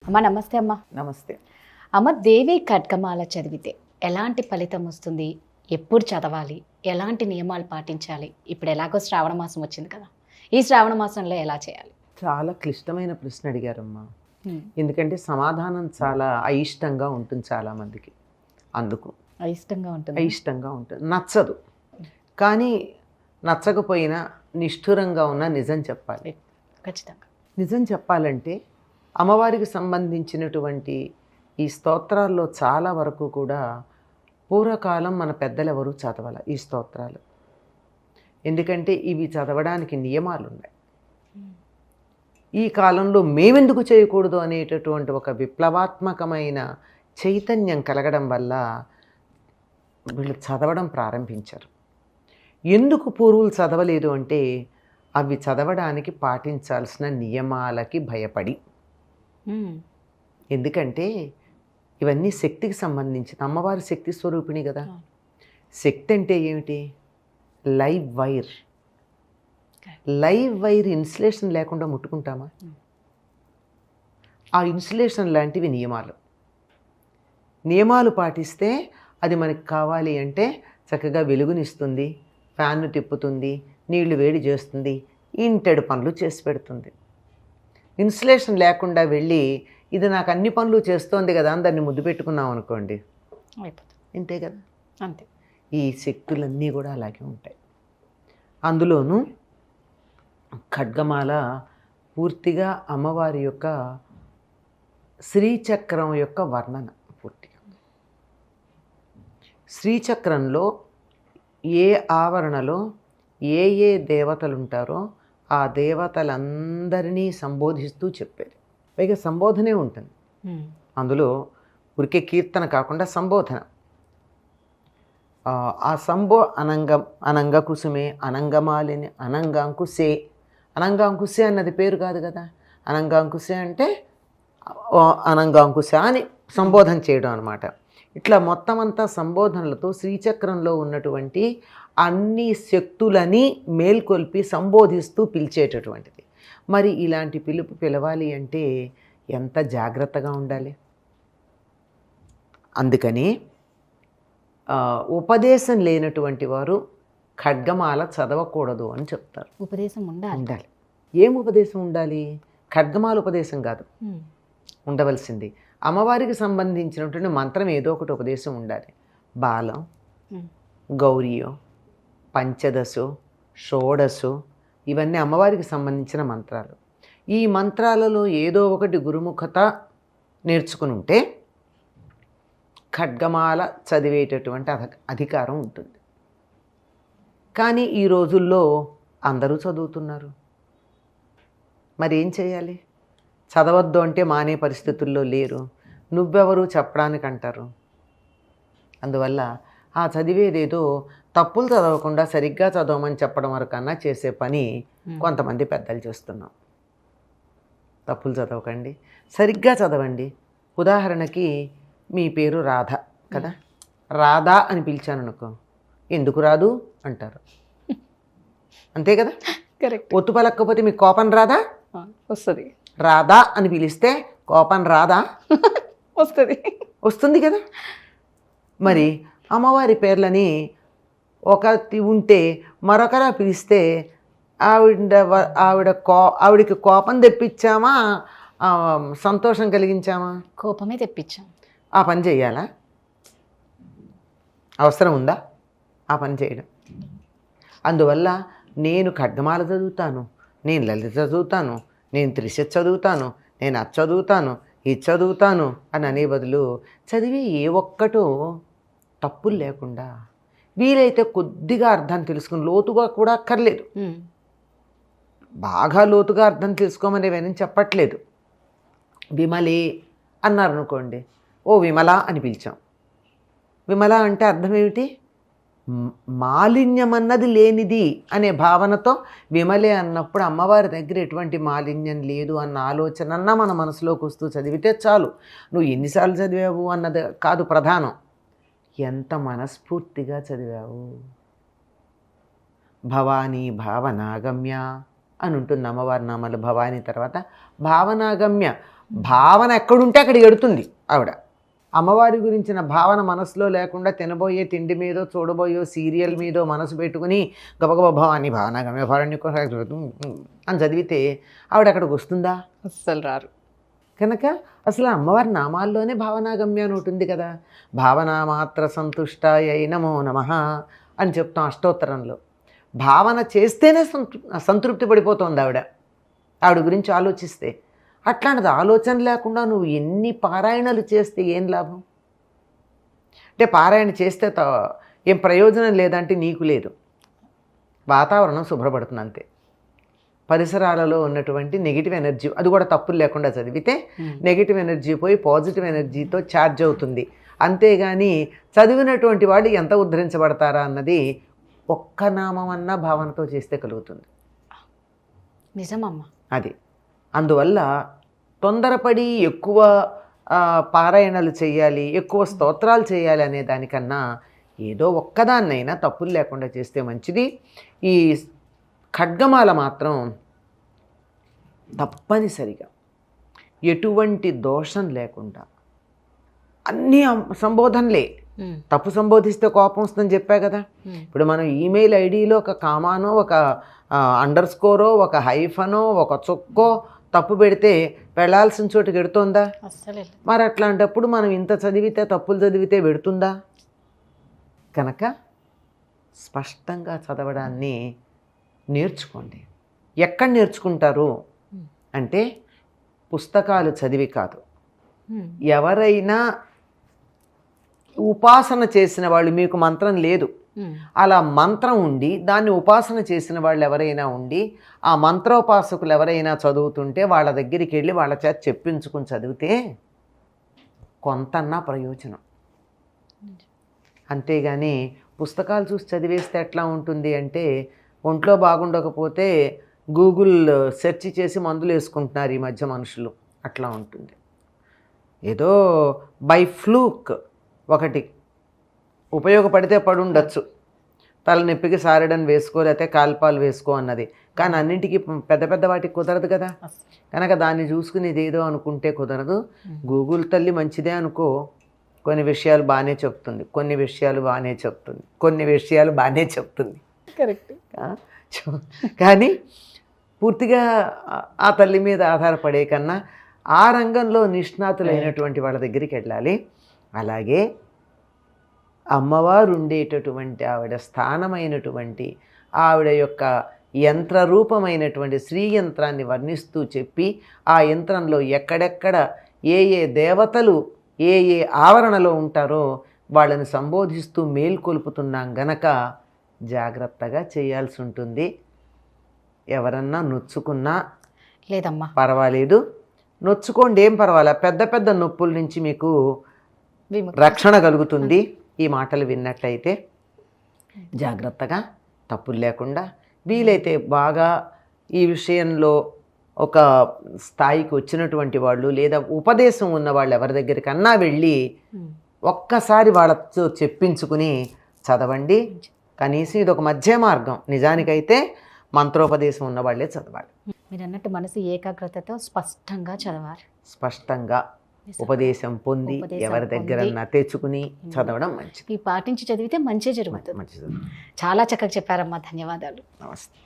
అమ్మ నమస్తే అమ్మ. నమస్తే. అమ్మ, దేవి ఖడ్గమాల చదివితే ఎలాంటి ఫలితం వస్తుంది? ఎప్పుడు చదవాలి? ఎలాంటి నియమాలు పాటించాలి? ఇప్పుడు ఎలాగో శ్రావణ మాసం వచ్చింది కదా, ఈ శ్రావణ మాసంలో ఎలా చేయాలి? చాలా క్లిష్టమైన ప్రశ్న అడిగారమ్మా. ఎందుకంటే సమాధానం చాలా అయిష్టంగా ఉంటుంది చాలామందికి. అందుకు అయిష్టంగా ఉంటుంది, నచ్చదు. కానీ నచ్చకపోయినా నిష్ఠురంగా ఉన్న నిజం చెప్పాలి. ఖచ్చితంగా నిజం చెప్పాలంటే అమ్మవారికి సంబంధించినటువంటి ఈ స్తోత్రాల్లో చాలా వరకు కూడా పూర్వకాలం మన పెద్దలు ఎవరు చదవాల ఈ స్తోత్రాలు. ఎందుకంటే ఇవి చదవడానికి నియమాలు ఉన్నాయి. ఈ కాలంలో మేమెందుకు చేయకూడదు అనేటటువంటి ఒక విప్లవాత్మకమైన చైతన్యం కలగడం వల్ల వీళ్ళు చదవడం ప్రారంభించారు. ఎందుకు పూర్వులు చదవలేదు అంటే అవి చదవడానికి పాటించాల్సిన నియమాలకి భయపడి. ఎందుకంటే ఇవన్నీ శక్తికి సంబంధించిన, అమ్మవారి శక్తి స్వరూపిణి కదా. శక్తి అంటే ఏమిటి? లైవ్ వైర్ ఇన్సులేషన్ లేకుండా ముట్టుకుంటామా? ఆ ఇన్సులేషన్ లాంటివి నియమాలు పాటిస్తే అది మనకి కావాలి అంటే చక్కగా వెలుగునిస్తుంది, ఫ్యాన్ను తిప్పుతుంది, నీళ్లు వేడి చేస్తుంది, ఇంటెడు పనులు చేసి పెడుతుంది. ఇన్సులేషన్ లేకుండా వెళ్ళి ఇది నాకు అన్ని పనులు చేస్తోంది కదా అని దాన్ని ముద్దు పెట్టుకున్నాం అనుకోండి, అంతే కదా. అంతే. ఈ శక్తులన్నీ కూడా అలాగే ఉంటాయి. అందులోనూ ఖడ్గమాల పూర్తిగా అమ్మవారి యొక్క శ్రీచక్రం యొక్క వర్ణన. పూర్తిగా శ్రీచక్రంలో ఏ ఆవరణలో ఏ ఏ దేవతలు ఉంటారో ఆ దేవతలందరినీ సంబోధిస్తూ చెప్పేది. పైగా సంబోధనే ఉంటుంది అందులో. ఉరికే కీర్తన కాకుండా సంబోధన. ఆ అనంగ కుసుమే అనంగమాలిని అనంగాంకుశే. అనంగాంకుశే అన్నది పేరు కాదు కదా. అనంగాంకుశే అంటే అనంగాంకుశ అని సంబోధన చేయడం అనమాట. ఇట్లా మొత్తం అంతా సంబోధనలతో శ్రీచక్రంలో ఉన్నటువంటి అన్ని శక్తులని మేల్కొల్పి సంబోధిస్తూ పిలిచేటటువంటిది. మరి ఇలాంటి పిలుపు పిలవాలి అంటే ఎంత జాగ్రత్తగా ఉండాలి. అందుకని ఉపదేశం లేనటువంటి వారు ఖడ్గమాల చదవకూడదు అని చెప్తారు. ఉపదేశం ఉండాలి. ఏం ఉపదేశం ఉండాలి? ఖడ్గమాల ఉపదేశం కాదు ఉండవలసింది. అమ్మవారికి సంబంధించినటువంటి మంత్రం ఏదో ఒకటి ఉపదేశం ఉండాలి. బాలం, గౌరీయో, పంచదశో, షోడశో, ఇవన్నీ అమ్మవారికి సంబంధించిన మంత్రాలు. ఈ మంత్రాలలో ఏదో ఒకటి గురుముఖత నేర్చుకుని ఉంటే ఖడ్గమాల చదివేటటువంటి అధికారం ఉంటుంది. కానీ ఈ రోజుల్లో అందరూ చదువుతున్నారు. మరి ఏం చేయాలి? చదవద్దు అంటే మానే పరిస్థితుల్లో లేరు. నువ్వెవరు చెప్పడానికి అంటారు. అందువల్ల ఆ చదివేదేదో తప్పులు చదవకుండా సరిగ్గా చదవమని చెప్పడం వరకన్నా చేసే పని కొంతమంది పెద్దలు చేస్తున్నాం. తప్పులు చదవకండి, సరిగ్గా చదవండి. ఉదాహరణకి మీ పేరు రాధ కదా, రాధా అని పిలిచాను అనుకో, ఎందుకు రాదు అంటారు. అంతే కదా. కరెక్ట్. ఒత్తు పలకపోతే మీకు కోపం రాదా? వస్తుంది. రాధా అని పిలిస్తే కోపం రాదా? వస్తుంది కదా. మరి అమ్మవారి పేర్లని ఒకటి ఉంటే మరొకరా పిలిస్తే ఆవిడకి కోపం తెప్పించామా, సంతోషం కలిగించామా? కోపమే తెప్పించాం. ఆ పని చేయాలా? అవసరం ఉందా ఆ పని చేయడం? అందువల్ల నేను ఖడ్గమాల చదువుతాను, నేను లలిత చదువుతాను, నేను త్రిశత్ చదువుతాను, నేను అది చదువుతాను, ఇది చదువుతాను అని అనే బదులు చదివి ఏ ఒక్కటో తప్పులు లేకుండా వీలైతే కొద్దిగా అర్థం తెలుసుకుని, లోతుగా కూడా అక్కర్లేదు, బాగా లోతుగా అర్థం తెలుసుకోమని ఏమైనా చెప్పట్లేదు. విమలే అన్నారు అనుకోండి, ఓ విమల అని పిలిచాం. విమల అంటే అర్థం ఏమిటి? మాలిన్యం అన్నది లేనిది అనే భావనతో విమలే అన్నప్పుడు అమ్మవారి దగ్గర ఎటువంటి మాలిన్యం లేదు అన్న ఆలోచన అన్నా మన మనసులోకి వస్తూ చదివితే చాలు. నువ్వు ఎన్నిసార్లు చదివావు అన్నది కాదు ప్రధానం, ఎంత మనస్ఫూర్తిగా చదివావు. భవానీ భావనాగమ్య అని ఉంటుంది అమ్మవారి నామాలు. భవాని తర్వాత భావనాగమ్య. భావన ఎక్కడుంటే అక్కడ ఎడుతుంది ఆవిడ. అమ్మవారి గురించిన భావన మనసులో లేకుండా తినబోయే తిండి మీదో చూడబోయే సీరియల్ మీదో మనసు పెట్టుకుని గబగబ భవాని భావనాగమ్య భవాని అని చదివితే ఆవిడ అక్కడికి వస్తుందా? అస్సలు రారు. కనుక అసలు అమ్మవారి నామాల్లోనే భావనాగమ్య అని ఉంటుంది కదా. భావనా మాత్ర సంతుష్టాయ నమో నమః అని చెప్తాం అష్టోత్తరంలో. భావన చేస్తేనే సంతృప్తి పడిపోతుంది ఆవిడ గురించి ఆలోచిస్తే. అట్లాంటిది ఆలోచన లేకుండా నువ్వు ఎన్ని పారాయణలు చేస్తే ఏం లాభం? అంటే పారాయణ చేస్తే ఏం ప్రయోజనం లేదంటే నీకు లేదు. వాతావరణం శుభ్రపడుతుంది అంతే. పరిసరాలలో ఉన్నటువంటి నెగిటివ్ ఎనర్జీ, అది కూడా తప్పులు లేకుండా చదివితే నెగిటివ్ ఎనర్జీ పోయి పాజిటివ్ ఎనర్జీతో ఛార్జ్ అవుతుంది. అంతేగాని చదివినటువంటి వాళ్ళు ఎంత ఉద్ధరించబడతారా అన్నది ఒక్క నామం అన్నా భావనతో చేస్తే కలుగుతుంది. నిజమమ్మా. అది అందువల్ల తొందరపడి ఎక్కువ పారాయణలు చేయాలి, ఎక్కువ స్తోత్రాలు చేయాలి అనే దానికన్నా ఏదో ఒక్కదాన్నైనా తప్పులు లేకుండా చేస్తే మంచిది. ఈ ఖడ్గమాల మాత్రం తప్పనిసరిగా ఎటువంటి దోషం లేకుండా అన్నీ సంబోధనలే. తప్పు సంబోధిస్తే కోపం వస్తుందని చెప్పా కదా. ఇప్పుడు మనం ఈమెయిల్ ఐడిలో ఒక కామానో, ఒక అండర్ స్కోరో, ఒక హైఫనో, ఒక చుక్కో తప్పు పెడితే వెళ్ళాల్సిన చోటుకి పెడుతుందా? మరి అట్లాంటప్పుడు మనం ఇంత చదివితే, తప్పులు చదివితే పెడుతుందా? కనుక స్పష్టంగా చదవడాన్ని నేర్చుకోండి. ఎక్కడ నేర్చుకుంటారు అంటే పుస్తకాలు చదివి కాదు. ఎవరైనా ఉపాసన చేసిన వాళ్ళు, మీకు మంత్రం లేదు, అలా మంత్రం ఉండి దాన్ని ఉపాసన చేసిన వాళ్ళు ఎవరైనా ఉండి ఆ మంత్రోపాసకులు ఎవరైనా చదువుతుంటే వాళ్ళ దగ్గరికి వెళ్ళి వాళ్ళ చేత చెప్పించుకుని చదివితే కొంతన్నా ప్రయోజనం. అంతేగాని పుస్తకాలు చూసి చదివేస్తే ఎట్లా ఉంటుంది అంటే, ఒంట్లో బాగుండకపోతే గూగుల్ సెర్చ్ చేసి మందులు వేసుకుంటున్నారు ఈ మధ్య మనుషులు. అట్లా ఉంటుంది. ఏదో బై ఫ్లూక్ ఒకటి ఉపయోగపడితే పడుండొచ్చు, తలనొప్పికి సారడని వేసుకో, లేకపోతే కాల్పాలు వేసుకో అన్నది. కానీ అన్నింటికి పెద్ద పెద్ద వాటికి కుదరదు కదా. కనుక దాన్ని చూసుకుని ఇదేదో అనుకుంటే కుదరదు. గూగుల్ తల్లి మంచిదే అనుకో, కొన్ని విషయాలు బాగానే చెప్తుంది, కొన్ని విషయాలు బాగానే చెప్తుంది, కొన్ని విషయాలు బాగానే చెప్తుంది. కరెక్ట్. కానీ పూర్తిగా ఆ తల్లి మీద ఆధారపడే కన్నా ఆ రంగంలో నిష్ణాతులైనటువంటి వాళ్ళ దగ్గరికి వెళ్ళాలి. అలాగే అమ్మవారు ఉండేటటువంటి ఆవిడ స్థానమైనటువంటి ఆవిడ యొక్క యంత్రరూపమైనటువంటి శ్రీయంత్రాన్ని వర్ణిస్తూ చెప్పి ఆ యంత్రంలో ఎక్కడెక్కడ ఏ ఏ దేవతలు ఏ ఏ ఆవరణలో ఉంటారో వాళ్ళని సంబోధిస్తూ మేల్కొల్పుతున్నాం గనక జాగ్రత్తగా చేయాల్సి ఉంటుంది. ఎవరన్నా నొచ్చుకున్నా లేదమ్మా పర్వాలేదు, నొచ్చుకోండి, ఏం పర్వాలే. పెద్ద పెద్ద నొప్పుల నుంచి మీకు రక్షణ కలుగుతుంది ఈ మాటలు విన్నట్లయితే. జాగ్రత్తగా తప్పులు లేకుండా వీలైతే బాగా ఈ విషయంలో ఒక స్థాయికి వచ్చినటువంటి వాళ్ళు లేదా ఉపదేశం ఉన్న వాళ్ళు ఎవరి దగ్గరికన్నా వెళ్ళి ఒక్కసారి వాళ్ళతో చెప్పించుకుని చదవండి. కనీసం ఇది ఒక మధ్య మార్గం. నిజానికైతే మంత్రోపదేశం ఉన్న వాళ్ళే చదవాలి. మీరు అన్నట్టు మనసు ఏకాగ్రతతో స్పష్టంగా చదవాలి. స్పష్టంగా ఉపదేశం పొంది ఎవరి దగ్గర తెచ్చుకుని చదవడం మంచిది. ఈ పాటించి చదివితే మంచి జరుగుతుంది. మంచిది. చాలా చక్కగా చెప్పారమ్మా. ధన్యవాదాలు. నమస్తే.